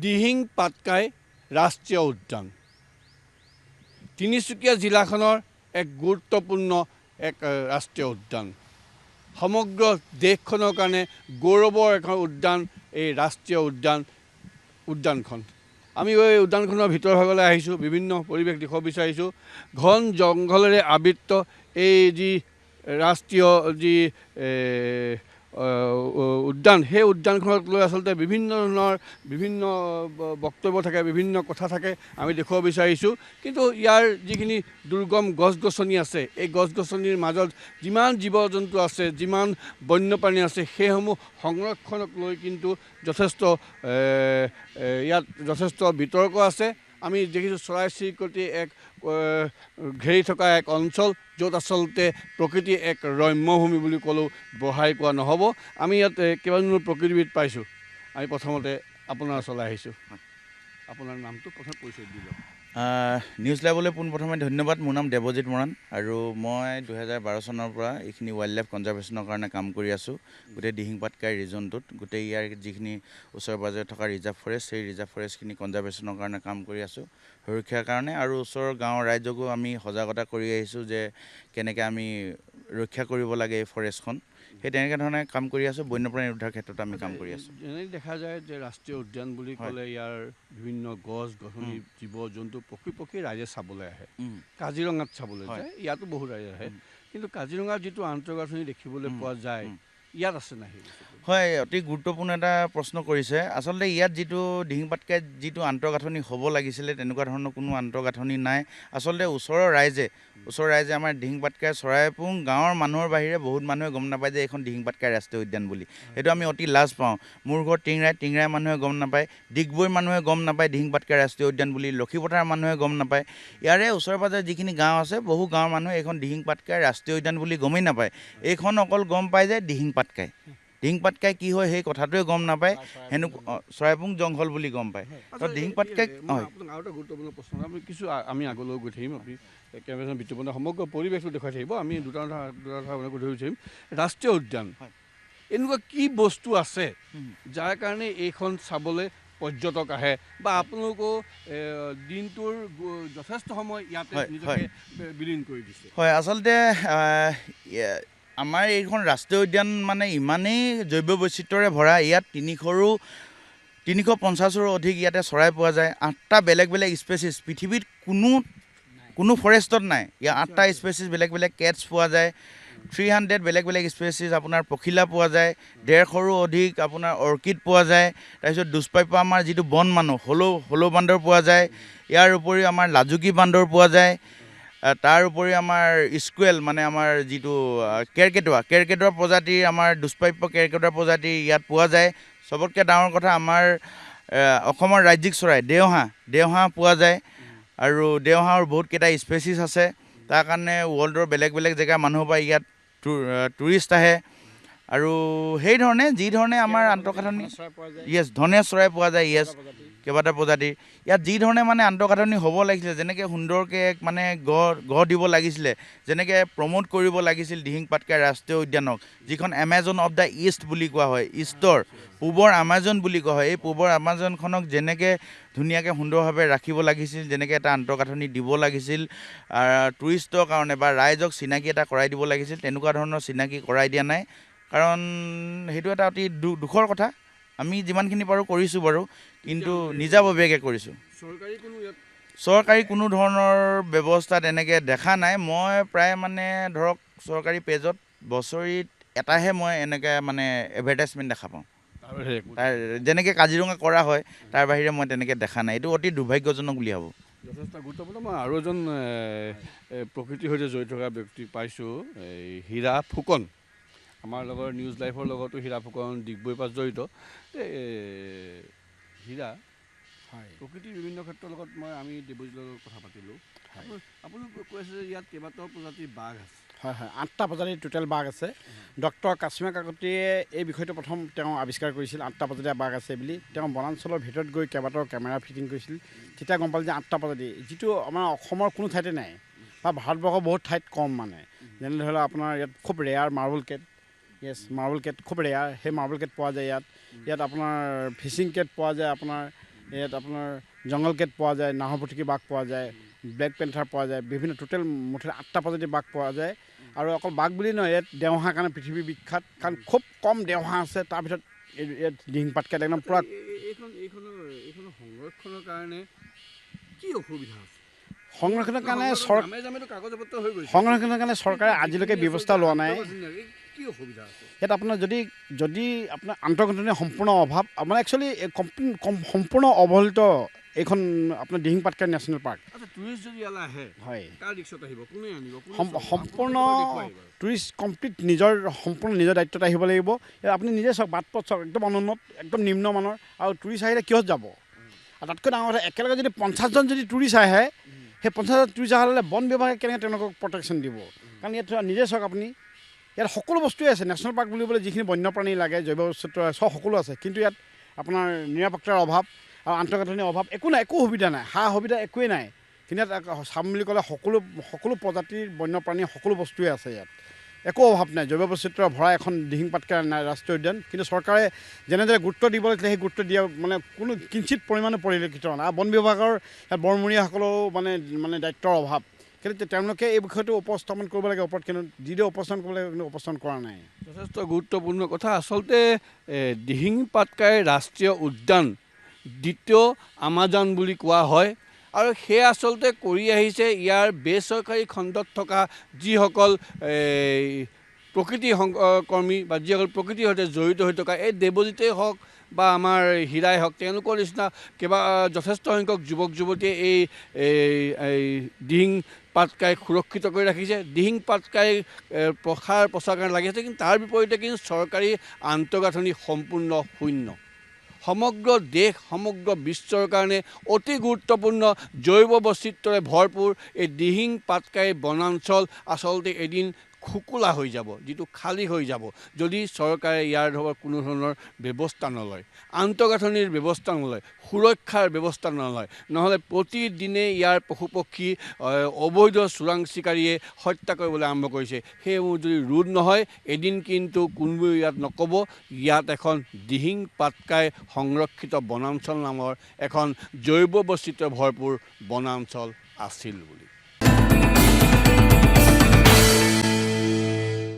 দিহিং পাটকাই ৰাষ্ট্ৰীয় উদ্যান তিনিচুকীয়া জিলাখনৰ এক গুৰুত্বপূৰ্ণ এক ৰাষ্ট্ৰীয় উদ্যান সমগ্ৰ দেশখনৰ কাৰণে গৌৰৱৰ এখন উদ্যান এই ৰাষ্ট্ৰীয় উদ্যানখন আমি এই উদ্যানখনৰ ভিতৰ ভাগলৈ আহিছোঁ বিভিন্ন পৰিৱেশ দেখুৱাব বিচাৰিছোঁ ঘন জংঘলেৰে আবৃত এই যি ৰাষ্ট্ৰীয় যি উদ্যান সেই উদ্যানখনক লৈ আচলতে বিভিন্ন ধৰণৰ বিভিন্ন বক্তব্য থাকে বিভিন্ন কথা থাকে আমি দেখুৱাব বিচাৰিছোঁ কিন্তু ইয়াৰ যিখিনি দুৰ্গম গছ গছনি আছে এই গছ গছনিৰ মাজত যিমান জীৱ জন্তু আছে যিমান বন্যপ্ৰাণী আছে সেইসমূহ সংৰক্ষণক লৈ কিন্তু যথেষ্ট ইয়াত যথেষ্ট বিতৰ্ক আছে আমি দেখিছোঁ চৰাই চিৰিকটি এক ঘেৰি থকা এক অঞ্চল য'ত আচলতে প্ৰকৃতি এক ৰম্যভূমি বুলি ক'লেও বঢ়াই কোৱা নহ'ব আমি ইয়াত কেইবাজনো প্ৰকৃতিবিদ পাইছোঁ আমি প্ৰথমতে আপোনাৰ ওচৰলৈ আহিছোঁ আপোনাৰ নামটো প্ৰথম পৰিচয় দি লওক নিউজ লাইভলৈ পোনপ্ৰথমে ধন্যবাদ মোৰ নাম দেৱজিৎ মৰাণ আৰু মই 2012 চনৰ পৰা এইখিনি ৱাইল্ড লাইফ কনজাৰ্ভেশ্যনৰ কাৰণে কাম কৰি আছোঁ গোটেই দিহিং পাটকাই ৰিজনটোত গোটেই ইয়াৰ যিখিনি ওচৰে পাজৰে থকা ৰিজাৰ্ভ ফৰেষ্ট সেই ৰিজাৰ্ভ ফৰেষ্টখিনি কনজাৰ্ভেশ্যনৰ কাৰণে কাম কৰি আছোঁ সুৰক্ষাৰ কাৰণে আৰু ওচৰৰ গাঁৱৰ ৰাইজকো আমি সজাগতা কৰি আহিছোঁ যে কেনেকৈ আমি ৰক্ষা কৰিব লাগে এই ফৰেষ্টখন সেই তেনেকৈ ধৰণে কাম কৰি আছোঁ বন্যপ্ৰাণী উদ্ধাৰ ক্ষেত্ৰত আমি কাম কৰি আছোঁ যেনেকৈ দেখা যায় যে ৰাষ্ট্ৰীয় উদ্যান বুলি ক'লে ইয়াৰ বিভিন্ন গছ গছনি জীৱ জন্তু পক্ষী ৰাইজে চাবলৈ আহে কাজিৰঙাত চাবলৈ যায় ইয়াতো বহুত ৰাইজ আহে কিন্তু কাজিৰঙাত যিটো আন্তঃগাঁথনি দেখিবলৈ পোৱা যায় ইয়াত আছে নাই হয় অতি গুৰুত্বপূৰ্ণ এটা প্ৰশ্ন কৰিছে আচলতে ইয়াত যিটো দিহিং পাটকাইত যিটো আন্তঃগাঁথনি হ'ব লাগিছিলে তেনেকুৱা ধৰণৰ কোনো আন্তঃগাঁথনি নাই আচলতে ওচৰৰ ৰাইজে আমাৰ দিহিং পাটকাই চৰাইপুং গাঁৱৰ মানুহৰ বাহিৰে বহুত মানুহে গম নাপায় যে এইখন দিহিং পাটকাই ৰাষ্ট্ৰীয় উদ্যান বুলি সেইটো আমি অতি লাজ পাওঁ মোৰ ঘৰ টিংৰাই মানুহে গম নাপায় ডিগবৈৰ মানুহে গম নাপায় দিহিং পাটকাই ৰাষ্ট্ৰীয় উদ্যান বুলি লক্ষীপথাৰ মানুহে গম নাপায় ইয়াৰে ওচৰে পাজৰে যিখিনি গাঁও আছে বহু গাঁৱৰ মানুহে এইখন দিহিং পাটকাই ৰাষ্ট্ৰীয় উদ্যান বুলি গমেই নাপায় এইখন অকল গম পায় যে দিহিং পাটকাই দিহিং পাটকাই কি হয় সেই কথাটোৱে গম নাপায় সেনেকুৱা চৰাইপুং জংঘল বুলি গম পায় তো দিহিং পাটকাই হয় আৰু এটা গুৰুত্বপূৰ্ণ প্ৰশ্ন আমি কিছু আমি আগলৈ গৈ থাকিম আপুনি কেমেৰাজন বিতুপন সমগ্ৰ পৰিৱেশটো দেখুৱাই থাকিব আমি দুটা ধৰি থাকিম ৰাষ্ট্ৰীয় উদ্যান এনেকুৱা কি বস্তু আছে যাৰ কাৰণে এইখন চাবলৈ পৰ্যটক আহে বা আপোনালোকেও দিনটোৰ যথেষ্ট সময় ইয়াতে নিজকে বিলীন কৰি দিছে হয় আচলতে আমাৰ এইখন ৰাষ্ট্ৰীয় উদ্যান মানে ইমানেই জৈৱ বৈচিত্ৰ্যৰে ভৰা ইয়াত 350ৰো অধিক ইয়াতে চৰাই পোৱা যায় 8টা বেলেগ বেলেগ স্পেচিছ পৃথিৱীত কোনো ফৰেষ্টত নাই ইয়াত 8টা স্পেচিছ বেলেগ বেলেগ কেটছ পোৱা যায় 300 বেলেগ বেলেগ স্পেচিছ আপোনাৰ পখিলা পোৱা যায় 150ৰো অধিক আপোনাৰ অৰ্কিড পোৱা যায় তাৰপিছত দুষ্প্ৰাপ্য আমাৰ যিটো বন মানুহ হলৌ বান্দৰ পোৱা যায় ইয়াৰ উপৰিও আমাৰ লাজুকী বান্দৰ পোৱা যায় তাৰ উপৰি আমাৰ স্কুৱেল মানে আমাৰ যিটো কেৰকেটুৱা প্ৰজাতিৰ আমাৰ দুষ্প্ৰাপ্য কেৰকেটুৱা প্ৰজাতি ইয়াত পোৱা যায় চবতকৈ ডাঙৰ কথা আমাৰ অসমৰ ৰাজ্যিক চৰাই দেওহাঁহ পোৱা যায় আৰু দেওহাঁহৰ বহুতকেইটা স্পেচিছ আছে তাৰ কাৰণে ৱৰ্ল্ডৰ বেলেগ বেলেগ জেগাৰ মানুহৰ পৰা ইয়াত টুৰিষ্ট আহে আৰু সেইধৰণে যিধৰণে আমাৰ আন্তঃগাঁথনি ধনেশ চৰাই পোৱা যায় কেইবাটা প্ৰজাতিৰ ইয়াত যিধৰণে মানে আন্তঃগাঁথনি হ'ব লাগিছিলে যেনেকৈ সুন্দৰকৈ এক মানে গঢ় দিব লাগিছিলে যেনেকৈ প্ৰমোট কৰিব লাগিছিল দিহিং পাটকাই ৰাষ্ট্ৰীয় উদ্যানক যিখন এমাজন অফ দ্য ইষ্ট বুলি কোৱা হয় ইষ্টৰ পূবৰ আমাজন বুলি কোৱা হয় এই পূবৰ আমাজনখনক যেনেকৈ ধুনীয়াকৈ সুন্দৰভাৱে ৰাখিব লাগিছিল যেনেকৈ এটা আন্তঃগাঁথনি দিব লাগিছিল টুৰিষ্টৰ কাৰণে বা ৰাইজক চিনাকি এটা কৰাই দিব লাগিছিল তেনেকুৱা ধৰণৰ চিনাকি কৰাই দিয়া নাই কাৰণ সেইটো এটা অতি দুখৰ কথা আমি যিমানখিনি পাৰোঁ কৰিছোঁ বাৰু কিন্তু নিজাববীয়াকৈ কৰিছোঁ চৰকাৰী কোনো ধৰণৰ ব্যৱস্থা তেনেকৈ দেখা নাই মই প্ৰায় মানে ধৰক চৰকাৰী পেজত বছৰিত এটাহে মই এনেকৈ মানে এডভাৰটাইজমেণ্ট দেখা পাওঁ তাৰ যেনেকৈ কাজিৰঙা কৰা হয় তাৰ বাহিৰে মই তেনেকৈ দেখা নাই এইটো অতি দুৰ্ভাগ্যজনক বুলি ভাবোঁ যথেষ্ট গুৰুত্বপূৰ্ণ মই আৰু এজন প্ৰকৃতিৰ সৈতে জড়িত থকা ব্যক্তি পাইছোঁ এই হীৰা ফুকন আমাৰ লগৰ নিউজ লাইভৰ লগতো হীৰা ফুকন ডিগবৈৰ পৰা জড়িত হীৰা প্ৰকৃতিৰ বিভিন্ন ক্ষেত্ৰৰ লগত আমি দেৱজিতৰ লগত কথা পাতিলোঁ আপুনি কৈ আছে যে ইয়াত কেইবাটাও প্ৰজাতিৰ বাঘ আছে হয় 8টা প্ৰজাতিৰ টোটেল বাঘ আছে ডক্টৰ কাশ্মীৰ কাকতিয়ে এই বিষয়টো প্ৰথম তেওঁ আৱিষ্কাৰ কৰিছিল 8টা প্ৰজাতিৰ বাঘ আছে বুলি তেওঁ বনাঞ্চলৰ ভিতৰত গৈ কেইবাটাও কেমেৰা ফিটিং কৰিছিল তেতিয়া গম পালে যে 8টা প্ৰজাতি যিটো আমাৰ অসমৰ কোনো ঠাইতে নাই বা ভাৰতবৰ্ষৰ বহুত ঠাইত কম মানে যেনে ধৰি লওক আপোনাৰ ইয়াত খুব ৰেয়াৰ মাৰ্বল কেট খুব ৰেয়াৰ সেই মাৰ্বল কেট পোৱা যায় ইয়াত আপোনাৰ ফিচিং কেট পোৱা যায় আপোনাৰ ইয়াত আপোনাৰ জংগল কেট পোৱা যায়, নাহৰফুটুকী বাঘ পোৱা যায়, ব্লেক পেন্থাৰ পোৱা যায়, বিভিন্ন টোটেল মুঠতে 8টা প্ৰজাতিৰ বাঘ পোৱা যায়। আৰু অকল বাঘ বুলি নহয়, ইয়াত দেওহাঁহ কাৰণে পৃথিৱী বিখ্যাত, কাৰণ খুব কম দেওহাঁহ আছে। তাৰ ভিতৰত ইয়াত দিহিং পাটকাইত একদম পূৰা এইখনৰ সংৰক্ষণৰ কাৰণে কি অসুবিধা আছে? সংৰক্ষণৰ কাৰণে কাগজ পত্ৰ হৈ গৈছে, সংৰক্ষণৰ কাৰণে চৰকাৰে আজিলৈকে ব্যৱস্থা লোৱা নাই। কি অসুবিধা আছে ইয়াত আপোনাৰ যদি আপোনাৰ আন্তঃগাঁথনিৰ সম্পূৰ্ণ অভাৱ, মানে একচুৱেলি সম্পূৰ্ণ অৱহেলিত এইখন আপোনাৰ দিহিং পাটকাই নেশ্যনেল পাৰ্ক। আচ্ছা, টুৰিষ্ট যদি ইয়ালৈ আহে, হয়, কাৰ ৰিক্সত আহিব, কোনে আনিব? সম্পূৰ্ণ টুৰিষ্ট কমপ্লিট সম্পূৰ্ণ নিজৰ দায়িত্বত আহিব লাগিব। ইয়াত আপুনি নিজে চাওক, বাট পথ চাওক, একদম অনুন্নত, একদম নিম্নমানৰ। আৰু টুৰিষ্ট আহিলে কিহত যাব? আৰু তাতকৈ ডাঙৰ কথা, একেলগে যদি 50জন যদি টুৰিষ্ট আহে, সেই 50জন টুৰিষ্ট আহিলে বন বিভাগে কেনেকৈ তেওঁলোকক প্ৰটেকশ্যন দিব? কাৰণ ইয়াত নিজে চাওক আপুনি, ইয়াত সকলো বস্তুৱেই আছে। নেশ্যনেল পাৰ্ক বুলিবলৈ যিখিনি বন্যপ্ৰাণী লাগে, জৈৱ বৈচিত্ৰ্য চব সকলো আছে, কিন্তু ইয়াত আপোনাৰ নিৰাপত্তাৰ অভাৱ আৰু আন্তঃগাঁথনিৰ অভাৱ, একো নাই, একো সুবিধা নাই, সা সুবিধা একোৱেই নাই। কিন্তু ইয়াত চাম বুলি ক'লে সকলো প্ৰজাতিৰ বন্যপ্ৰাণী সকলো বস্তুৱেই আছে। ইয়াত একো অভাৱ নাই, জৈৱ বৈচিত্ৰ্য ভৰা এখন দিহিং পাটকাই ৰাষ্ট্ৰীয় উদ্যান। কিন্তু চৰকাৰে যেনেদৰে গুৰুত্ব দিব লাগিছিলে, সেই গুৰুত্ব দিয়া মানে কোনো কিঞ্চিত পৰিমাণে পৰিলক্ষিত হোৱা নাই। আৰু বন বিভাগৰ বনমূৰীয়াসকলেও মানে দায়িত্বৰ অভাৱ। কিন্তু তেওঁলোকে এই বিষয়টো উপস্থাপন কৰিব লাগে ওপৰত, কিন্তু যিদৰে উপস্থাপন কৰিব লাগে কিন্তু উপস্থাপন কৰা নাই। যথেষ্ট গুৰুত্বপূৰ্ণ কথা। আচলতে দিহিং পাটকাই ৰাষ্ট্ৰীয় উদ্যান দ্বিতীয় আমাজন বুলি কোৱা হয়, আৰু সেয়া আচলতে কৰি আহিছে ইয়াৰ বেচৰকাৰী খণ্ডত থকা যিসকল প্ৰকৃতি কৰ্মী বা যিসকল প্ৰকৃতিৰ সৈতে জড়িত হৈ থকা, এই দেৱজিতেই হওক বা আমাৰ হীৰাই হওক, তেওঁলোকৰ নিচিনা যথেষ্ট সংখ্যক যুৱক যুৱতীয়ে এই দিহিং পাটকাই সুৰক্ষিত কৰি ৰাখিছে। দিহিং পাটকাই প্ৰচাৰ কাৰণে লাগি আছে, কিন্তু তাৰ বিপৰীতে কিন্তু চৰকাৰী আন্তঃগাঁথনি সম্পূৰ্ণ শূন্য। সমগ্ৰ দেশ, সমগ্ৰ বিশ্বৰ কাৰণে অতি গুৰুত্বপূৰ্ণ জৈৱ বৈচিত্ৰ্যৰে ভৰপূৰ এই দিহিং পাটকাই বনাঞ্চল আচলতে এদিন খোকোলা হৈ যাব, যিটো খালী হৈ যাব, যদি চৰকাৰে ইয়াৰ কোনো ধৰণৰ ব্যৱস্থা নলয়, আন্তঃগাঁথনিৰ ব্যৱস্থা নলয়, সুৰক্ষাৰ ব্যৱস্থা নলয়। নহ'লে প্ৰতিদিনে ইয়াৰ পশু পক্ষী অবৈধ চোৰাং চিকাৰীয়ে হত্যা কৰিবলৈ আৰম্ভ কৰিছে। সেইবোৰ যদি ৰোধ নহয়, এদিন কিন্তু কোনোৱে ইয়াত নক'ব ইয়াত এখন দিহিং পাটকাই সংৰক্ষিত বনাঞ্চল নামৰ এখন জৈৱ বৈচিত্ৰ্য ভৰপূৰ বনাঞ্চল আছিল বুলি।